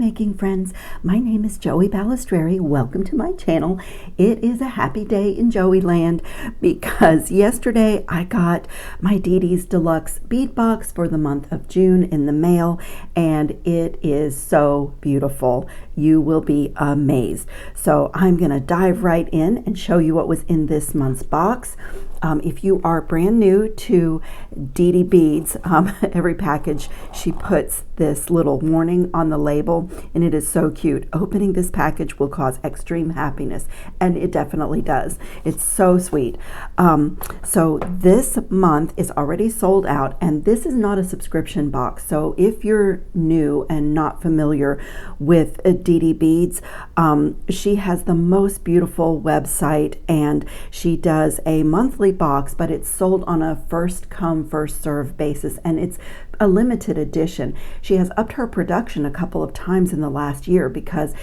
making friends. My name is Joey Balestrieri. Welcome to my channel. It is a happy day in Joey land because yesterday I got my DIDI'S Deluxe bead box for the month of June in the mail, and it is so beautiful. You will be amazed. So I'm going to dive right in and show you what was in this month's box. If you are brand new to DIDI Beads, every package she puts this little warning on the label, and it is so cute. Opening this package will cause extreme happiness, and it definitely does. It's so sweet. So this month is already sold out, and this is not a subscription box. So if you're new and not familiar with DIDI Beads, she has the most beautiful website, and she does a monthly box, but it's sold on a first come first serve basis, and it's a limited edition. She has upped her production a couple of times in the last year because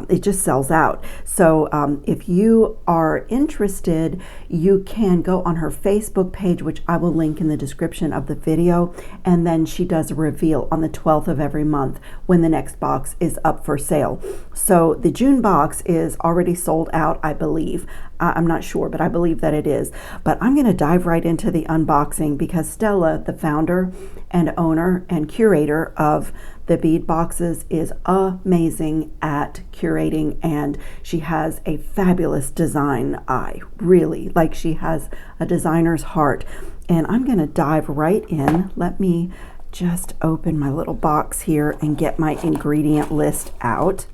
it just sells out. So if you are interested, you can go on her Facebook page, which I will link in the description of the video, and then she does a reveal on the 12th of every month when the next box is up for sale. So the June box is already sold out, I believe. I'm not sure, but I believe that it is. But I'm going to dive right into the unboxing because Stella, the founder and owner and curator of the bead boxes, is amazing at curating, and she has a fabulous design eye, really. Like, she has a designer's heart. And I'm going to dive right in. Let me just open my little box here and get my ingredient list out.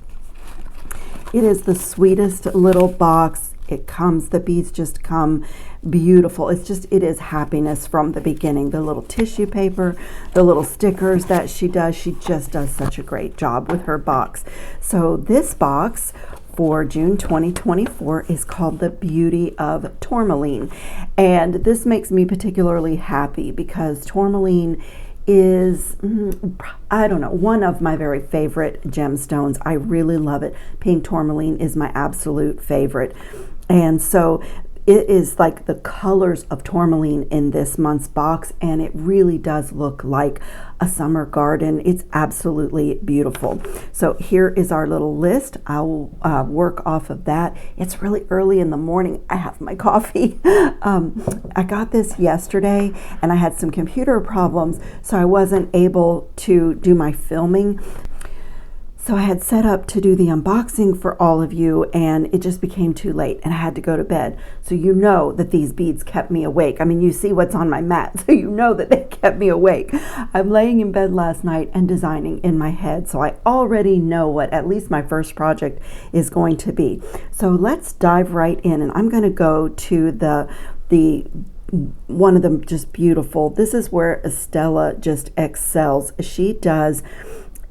It is the sweetest little box. It comes, the beads just come beautiful. It is happiness from the beginning. The little tissue paper, the little stickers that she just does such a great job with her box. So this box for June 2024 is called The Beauty of Tourmaline. And this makes me particularly happy because tourmaline is, I don't know, one of my very favorite gemstones. I really love it. Pink tourmaline is my absolute favorite. And so it is like the colors of tourmaline in this month's box, and it really does look like a summer garden. It's absolutely beautiful. So here is our little list. I'll work off of that. It's really early in the morning. I have my coffee. I got this yesterday, and I had some computer problems, so I wasn't able to do my filming. So I had set up to do the unboxing for all of you, and it just became too late and I had to go to bed. So you know that these beads kept me awake. I mean, you see what's on my mat, so you know that they kept me awake. I'm laying in bed last night and designing in my head, so I already know what at least my first project is going to be. So let's dive right in, and I'm going to go to the one of them, just beautiful. This is where Estella just excels. She does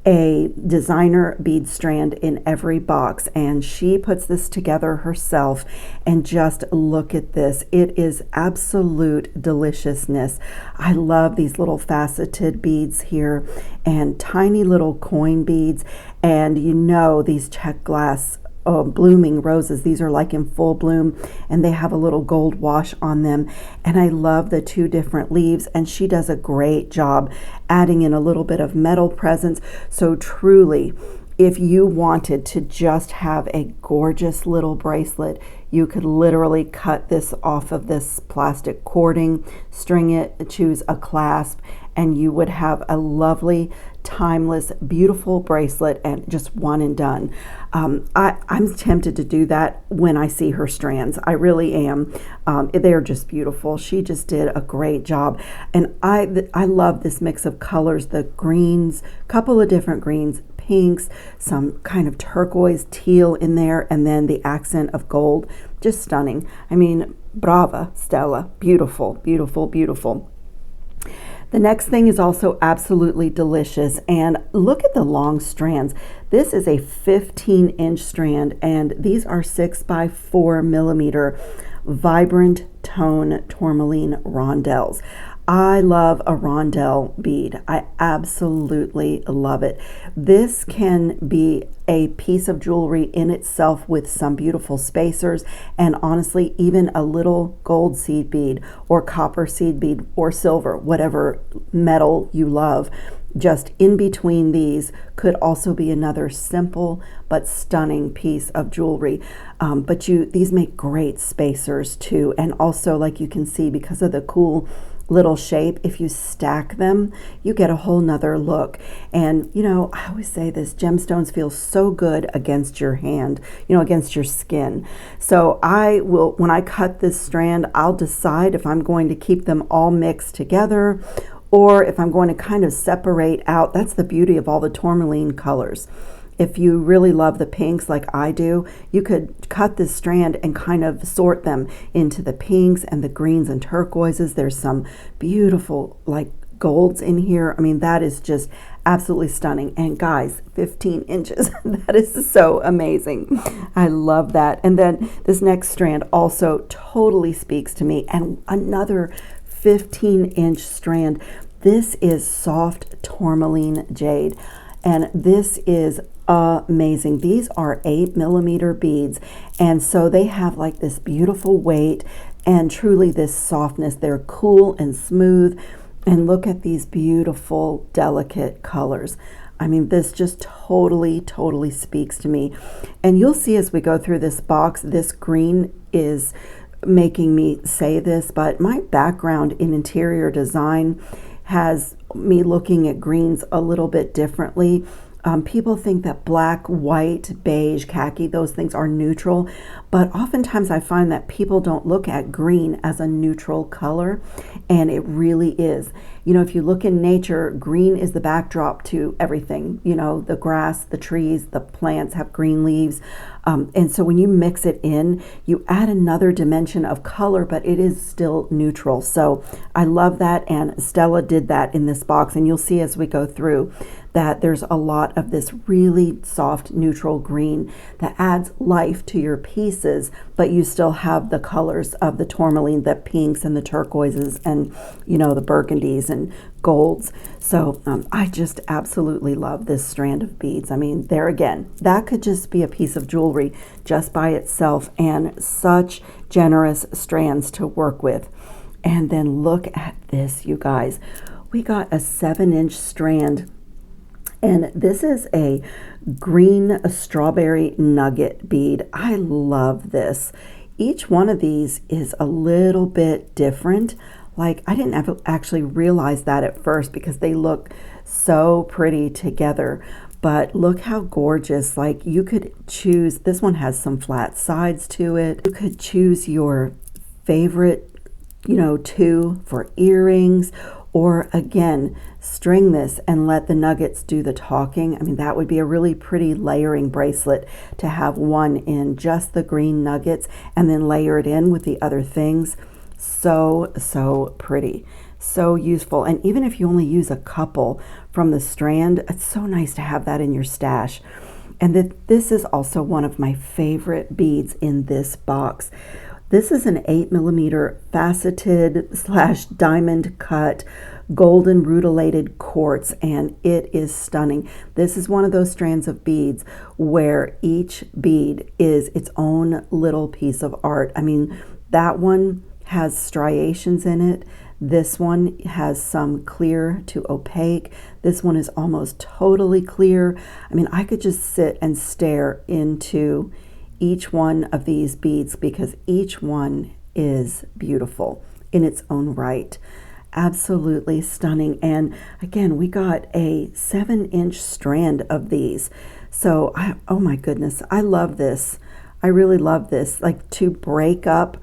a designer bead strand in every box, and she puts this together herself, and just look at this. It is absolute deliciousness. I love these little faceted beads here and tiny little coin beads, and you know, these check glass blooming roses, these are like in full bloom, and they have a little gold wash on them. And I love the two different leaves, and she does a great job adding in a little bit of metal presence. So truly, if you wanted to just have a gorgeous little bracelet, you could literally cut this off of this plastic cording, string it, choose a clasp, and you would have a lovely, timeless, beautiful bracelet, and just one and done. I'm tempted to do that when I see her strands. I really am. They're just beautiful. She just did a great job. And I love this mix of colors, the greens, couple of different greens, pinks, some kind of turquoise teal in there, and then the accent of gold. Just stunning. I mean, brava, Stella. Beautiful, beautiful, beautiful. The next thing is also absolutely delicious, and look at the long strands. This is a 15-inch strand, and these are 6 by 4 millimeter vibrant tone tourmaline rondelles. I love a rondelle bead. I absolutely love it. This can be a piece of jewelry in itself with some beautiful spacers, and honestly, even a little gold seed bead or copper seed bead or silver, whatever metal you love. just in between these could also be another simple but stunning piece of jewelry. But these make great spacers too. And also, like you can see, because of the cool little shape, if you stack them, you get a whole nother look. And you know, I always say this, gemstones feel so good against your hand, you know, against your skin. So I will, when I cut this strand, I'll decide if I'm going to keep them all mixed together or if I'm going to kind of separate out. That's the beauty of all the tourmaline colors. If you really love the pinks like I do, you could cut this strand and kind of sort them into the pinks and the greens and turquoises. There's some beautiful like golds in here. I mean, that is just absolutely stunning. And guys, 15 inches, that is so amazing. I love that. And then this next strand also totally speaks to me. And another 15-inch strand. This is soft tourmaline jade. And this is amazing. These are 8mm beads, and so they have like this beautiful weight and truly this softness. They're cool and smooth, and look at these beautiful delicate colors. I mean, this just totally speaks to me. And you'll see as we go through this box, this green is making me say this, but my background in interior design has me looking at greens a little bit differently. People think that black, white, beige, khaki, those things are neutral, but oftentimes I find that people don't look at green as a neutral color, and it really is. You know, if you look in nature, green is the backdrop to everything. You know, the grass, the trees, the plants have green leaves. And so when you mix it in, you add another dimension of color, but it is still neutral. So I love that, and Stella did that in this box, and you'll see as we go through that there's a lot of this really soft neutral green that adds life to your pieces, but you still have the colors of the tourmaline, the pinks and the turquoises and, you know, the burgundies and golds. So I just absolutely love this strand of beads. I mean, there again, that could just be a piece of jewelry just by itself, and such generous strands to work with. And then look at this, you guys. We got a 7-inch strand, and this is a green strawberry nugget bead. I love this. Each one of these is a little bit different. Like, I didn't actually realize that at first because they look so pretty together. But look how gorgeous. Like, you could choose, this one has some flat sides to it. You could choose your favorite, you know, 2 for earrings, or again, string this and let the nuggets do the talking. I mean, that would be a really pretty layering bracelet to have one in just the green nuggets and then layer it in with the other things. So pretty, so useful. And even if you only use a couple from the strand, it's so nice to have that in your stash. And this is also one of my favorite beads in this box. This is an 8mm faceted / diamond cut golden rutilated quartz, and it is stunning. This is one of those strands of beads where each bead is its own little piece of art. I mean, that one has striations in it. This one has some clear to opaque. This one is almost totally clear. I mean, I could just sit and stare into each one of these beads because each one is beautiful in its own right. Absolutely stunning. And again, we got a 7-inch strand of these. So, oh my goodness, I love this. I really love this. Like, to break up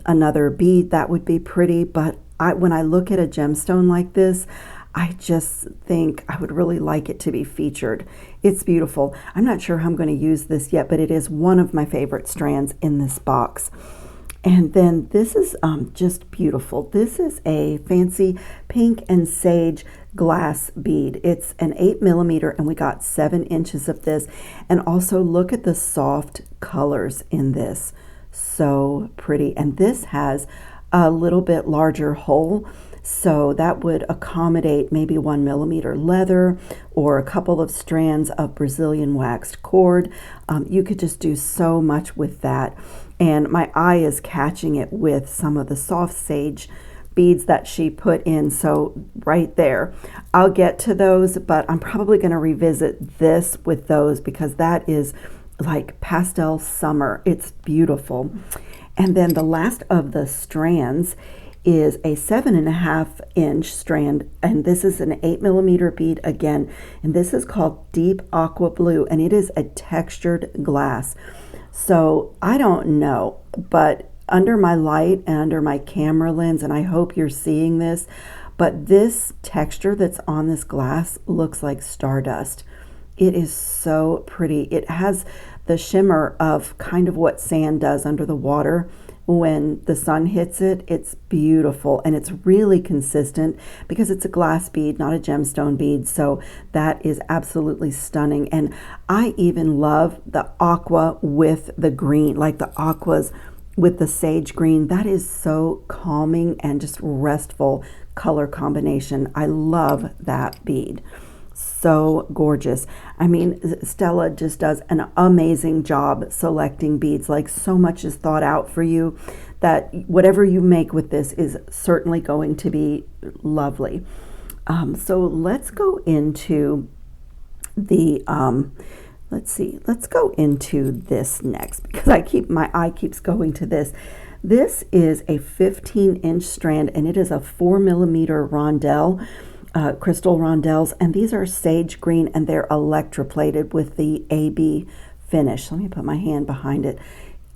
another bead, that would be pretty, but when I look at a gemstone like this, I just think I would really like it to be featured. It's beautiful. I'm not sure how I'm going to use this yet, but it is one of my favorite strands in this box. And then this is just beautiful. This is a fancy pink and sage glass bead. It's an 8mm, and we got 7 inches of this. And also look at the soft colors in this. So pretty. And this has a little bit larger hole, so that would accommodate maybe 1mm leather or a couple of strands of Brazilian waxed cord. You could just do so much with that. And my eye is catching it with some of the soft sage beads that she put in. So right there, I'll get to those, but I'm probably going to revisit this with those because that is like pastel summer. It's beautiful. And then the last of the strands is a 7.5-inch strand, and this is an 8mm bead again, and this is called Deep Aqua Blue, and it is a textured glass. So I don't know, but under my light and under my camera lens, and I hope you're seeing this, but this texture that's on this glass looks like stardust. It is so pretty. It has the shimmer of kind of what sand does under the water when the sun hits it. It's beautiful, and it's really consistent because it's a glass bead, not a gemstone bead. So that is absolutely stunning. And I even love the aqua with the green, like the aquas with the sage green. That is so calming and just restful color combination. I love that bead. So gorgeous. I mean, Stella just does an amazing job selecting beads. Like, so much is thought out for you that whatever you make with this is certainly going to be lovely. So let's go into the let's go into this next, because my eye keeps going to this. This is a 15-inch strand, and it is a 4mm rondelle. Crystal rondelles, and these are sage green, and they're electroplated with the AB finish. Let me put my hand behind it.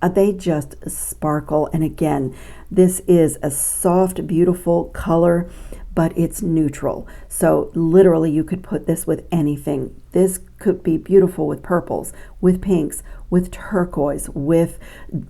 They just sparkle, and again, this is a soft, beautiful color, but it's neutral. So literally you could put this with anything. This could be beautiful with purples, with pinks, with turquoise, with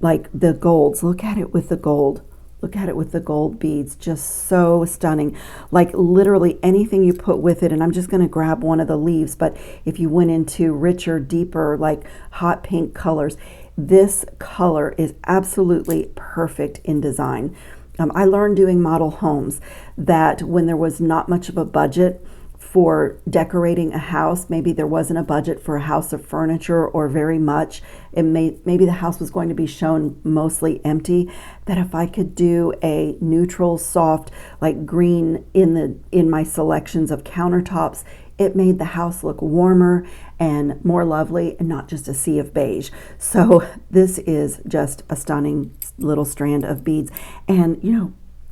like the golds. Look at it with the gold. Look at it with the gold beads, just so stunning. Like literally anything you put with it, and I'm just gonna grab one of the leaves, but if you went into richer, deeper, like hot pink colors, this color is absolutely perfect in design. I learned doing model homes that when there was not much of a budget for decorating a house, maybe there wasn't a budget for a house of furniture or very much, maybe the house was going to be shown mostly empty, that if I could do a neutral, soft, like green in my selections of countertops, it made the house look warmer and more lovely and not just a sea of beige. So this is just a stunning little strand of beads, and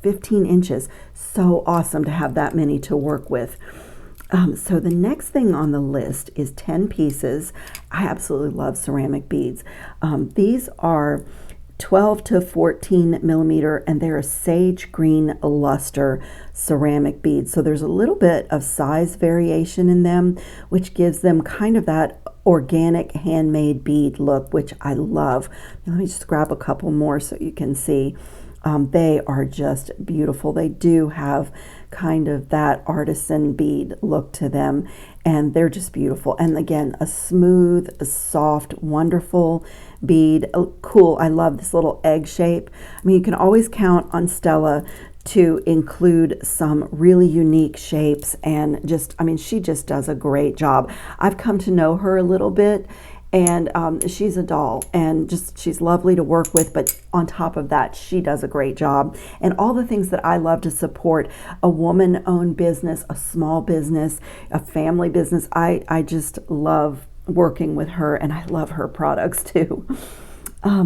15 inches, so awesome to have that many to work with. So the next thing on the list is 10 pieces. I absolutely love ceramic beads. These are 12 to 14mm, and they're a sage green luster ceramic beads. So there's a little bit of size variation in them, which gives them kind of that organic handmade bead look, which I love. Let me just grab a couple more so you can see. They are just beautiful. They do have kind of that artisan bead look to them, and they're just beautiful. And again, a smooth, soft, wonderful bead. Cool. I love this little egg shape. I mean, you can always count on Stella to include some really unique shapes, and just, I mean, she just does a great job. I've come to know her a little bit, and she's a doll, and just she's lovely to work with, but on top of that, she does a great job. And all the things that I love to support, a woman-owned business, a small business, a family business, I just love working with her, and I love her products too.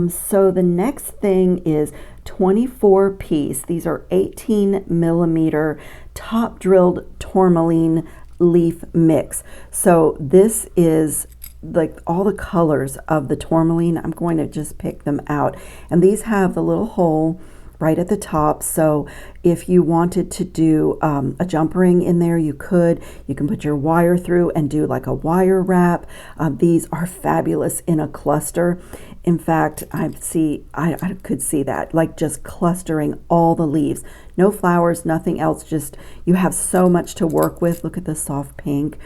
So the next thing is 24 piece. These are 18mm top drilled tourmaline leaf mix. So this is like all the colors of the tourmaline. I'm going to just pick them out, and these have the little hole right at the top. So if you wanted to do a jump ring in there, you can put your wire through and do like a wire wrap. These are fabulous in a cluster. In fact, I could see that, like just clustering all the leaves, no flowers, nothing else, just you have so much to work with. Look at the soft pink.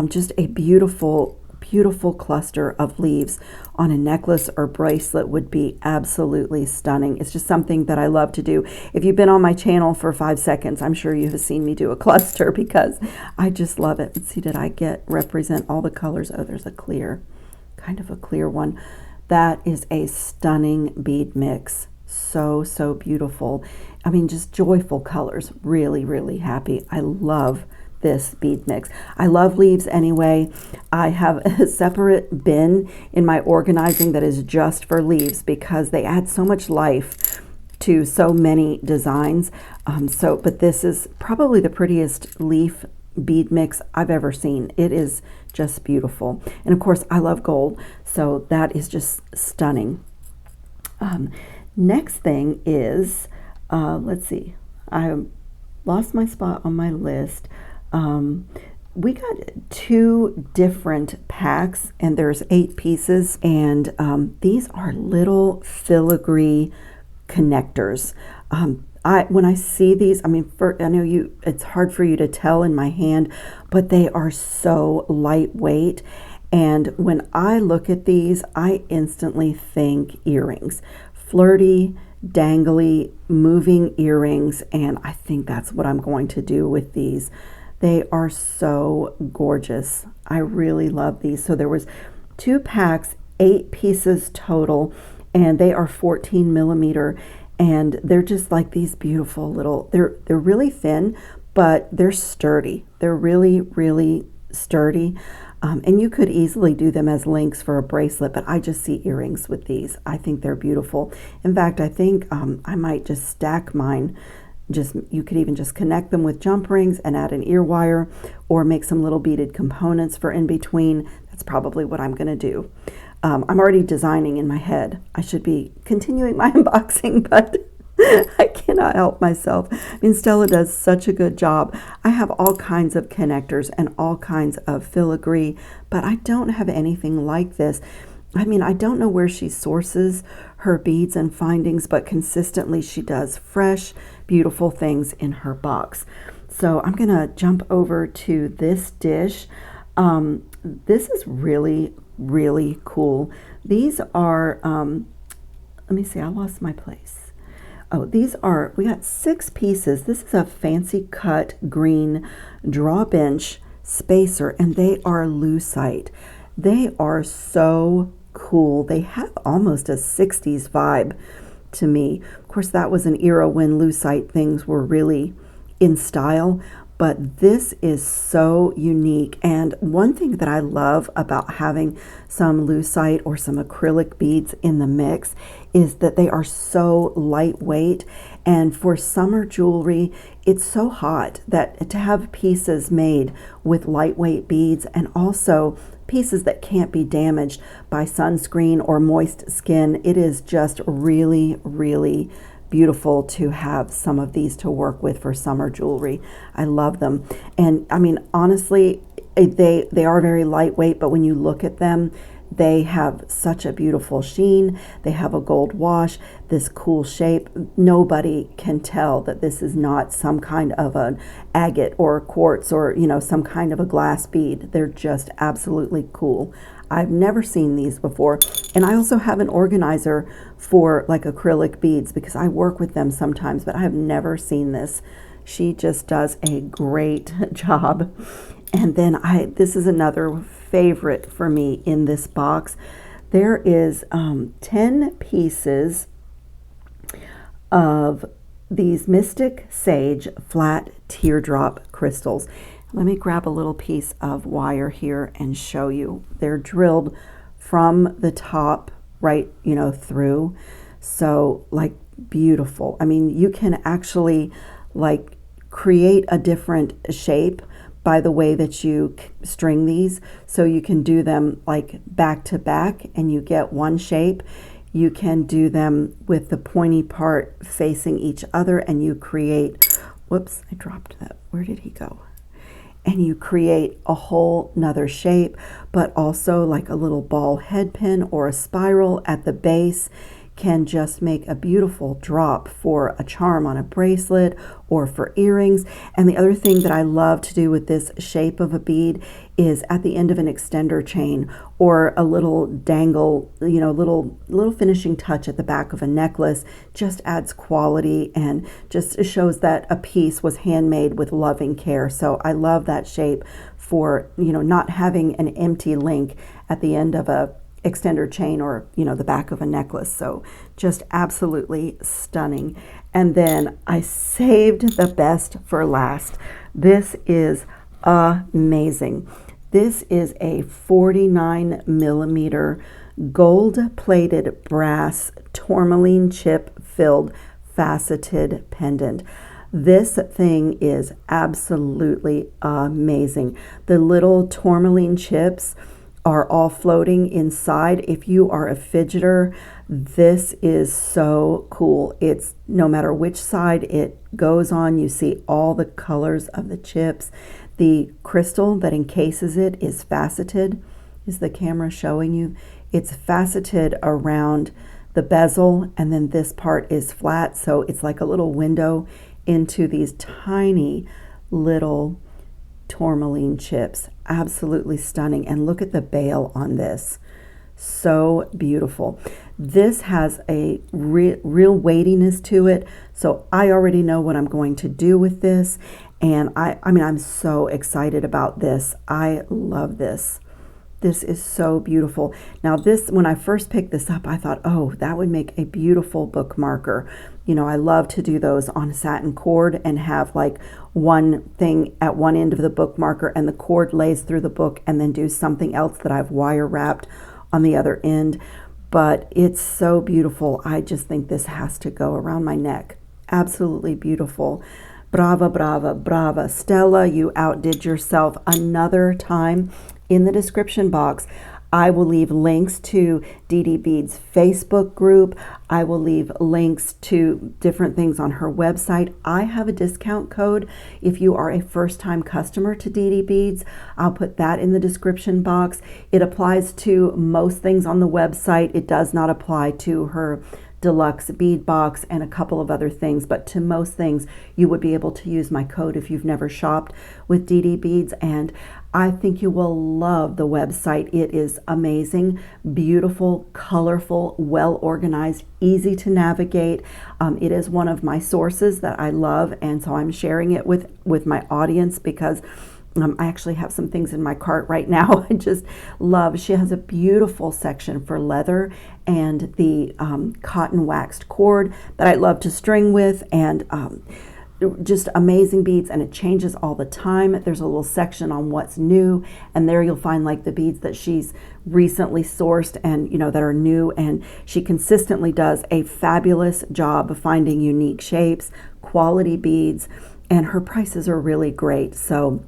Just a beautiful cluster of leaves on a necklace or bracelet would be absolutely stunning. It's just something that I love to do. If you've been on my channel for 5 seconds, I'm sure you have seen me do a cluster because I just love it. Let's see, did I represent all the colors? Oh, there's a clear, kind of a clear one. That is a stunning bead mix. so, so beautiful. I mean, just joyful colors. Really, really happy. I love this bead mix. I love leaves anyway. I have a separate bin in my organizing that is just for leaves because they add so much life to so many designs. But this is probably the prettiest leaf bead mix I've ever seen. It is just beautiful. And of course, I love gold, so that is just stunning. Next thing is, let's see, I lost my spot on my list. We got 2 different packs, and there's 8 pieces, and these are little filigree connectors. When I see these, I mean, I know it's hard for you to tell in my hand, but they are so lightweight. And when I look at these, I instantly think earrings. Flirty, dangly, moving earrings, and I think that's what I'm going to do with these. They are so gorgeous. I really love these. So there was 2 packs, 8 pieces total, and they are 14 millimeter, and they're just like these beautiful little, they're really thin, but they're sturdy. They're really, really sturdy. And you could easily do them as links for a bracelet, but I just see earrings with these. I think they're beautiful. In fact, I think I might just stack mine. You could even just connect them with jump rings and add an ear wire, or make some little beaded components for in between. That's probably what I'm going to do. I'm already designing in my head. I should be continuing my unboxing, but I cannot help myself. I mean, Stella does such a good job. I have all kinds of connectors and all kinds of filigree, but I don't have anything like this. I mean, I don't know where she sources her beads and findings, but consistently she does fresh, beautiful things in her box. So I'm going to jump over to this dish. This is really, really cool. These are, let me see, I lost my place. Oh, these are, we got 6 pieces. This is a fancy cut green draw bench spacer, and they are lucite. They are so cool. They have almost a 60s vibe to me. Of course, that was an era when lucite things were really in style, but this is so unique. And one thing that I love about having some lucite or some acrylic beads in the mix is that they are so lightweight. And for summer jewelry, it's so hot that to have pieces made with lightweight beads, and also pieces that can't be damaged by sunscreen or moist skin, it is just really, really beautiful to have some of these to work with for summer jewelry. I love them. And I mean, honestly, they are very lightweight, but when you look at them, they have such a beautiful sheen. They have a gold wash, this cool shape. Nobody can tell that this is not some kind of an agate or quartz or, you know, some kind of a glass bead. They're just absolutely cool. I've never seen these before. And I also have an organizer for like acrylic beads because I work with them sometimes, but I have never seen this. She just does a great job. And then this is another favorite for me in this box. There is 10 pieces of these Mystic Sage flat teardrop crystals. Let me grab a little piece of wire here and show you. They're drilled from the top right, you know, through. So like beautiful. I mean, you can actually like create a different shape by the way that you string these. So you can do them like back to back and you get one shape. You can do them with the pointy part facing each other and you create, whoops, I dropped that. Where did he go? And you create a whole nother shape, but also like a little ball head pin or a spiral at the base can just make a beautiful drop for a charm on a bracelet or for earrings. And the other thing that I love to do with this shape of a bead is at the end of an extender chain or a little dangle, you know, little finishing touch at the back of a necklace, just adds quality and just shows that a piece was handmade with loving care. So I love that shape for, you know, not having an empty link at the end of a extender chain, or the back of a necklace. So just absolutely stunning. And then I saved the best for last. This is amazing. This is a 49 millimeter gold plated brass tourmaline chip filled faceted pendant. This thing is absolutely amazing. The little tourmaline chips are all floating inside. If you are a fidgeter, this is so cool. It's no matter which side it goes on, you see all the colors of the chips. The crystal that encases it is faceted. Is the camera showing you? It's faceted around the bezel, and then this part is flat, so it's like a little window into these tiny little tourmaline chips. Absolutely stunning. And look at the bail on this. So beautiful. This has a real weightiness to it, so I already know what I'm going to do with this, and I mean, I'm so excited about this. I love this. This is so beautiful. Now this, when I first picked this up, I thought, oh, that would make a beautiful bookmarker. I love to do those on satin cord and have like one thing at one end of the bookmarker and the cord lays through the book, and then do something else that I've wire wrapped on the other end. But it's so beautiful. I just think this has to go around my neck. Absolutely beautiful. Brava, brava, brava. Stella, you outdid yourself another time. In the description box, I will leave links to Didi Bead's Facebook group. I will leave links to different things on her website. I have a discount code if you are a first-time customer to Didi Beads. I'll put that in the description box. It applies to most things on the website. It does not apply to her deluxe bead box and a couple of other things, but to most things you would be able to use my code if you've never shopped with Didi Beads. And I think you will love the website. It is amazing, beautiful, colorful, well organized, easy to navigate. It is one of my sources that I love, and so I'm sharing it with my audience because I actually have some things in my cart right now. I just love, she has a beautiful section for leather and the cotton waxed cord that I love to string with, and just amazing beads, and it changes all the time. There's a little section on what's new, and there you'll find like the beads that she's recently sourced and that are new, and she consistently does a fabulous job of finding unique shapes, quality beads, and her prices are really great. So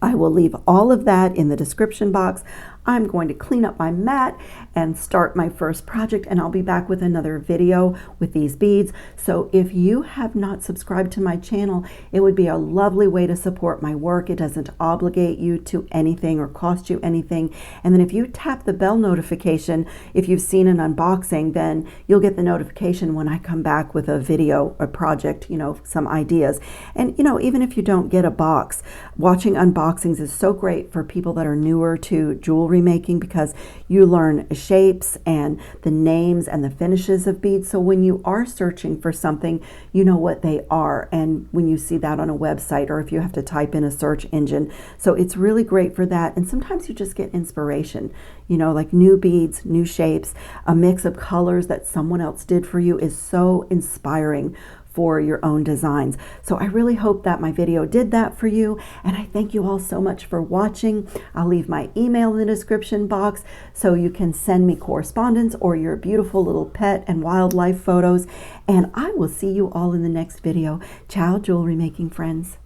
I will leave all of that in the description box. I'm going to clean up my mat and start my first project, and I'll be back with another video with these beads. So if you have not subscribed to my channel, it would be a lovely way to support my work. It doesn't obligate you to anything or cost you anything. And then if you tap the bell notification, if you've seen an unboxing, then you'll get the notification when I come back with a video, a project, some ideas. And even if you don't get a box, watching unboxings is so great for people that are newer to jewelry making, because you learn shapes and the names and the finishes of beads. So when you are searching for something, you know what they are, and when you see that on a website, or if you have to type in a search engine. So it's really great for that. And sometimes you just get inspiration, like new beads, new shapes, a mix of colors that someone else did for you is so inspiring for your own designs. So I really hope that my video did that for you, and I thank you all so much for watching. I'll leave my email in the description box so you can send me correspondence or your beautiful little pet and wildlife photos, and I will see you all in the next video. Ciao, jewelry making friends.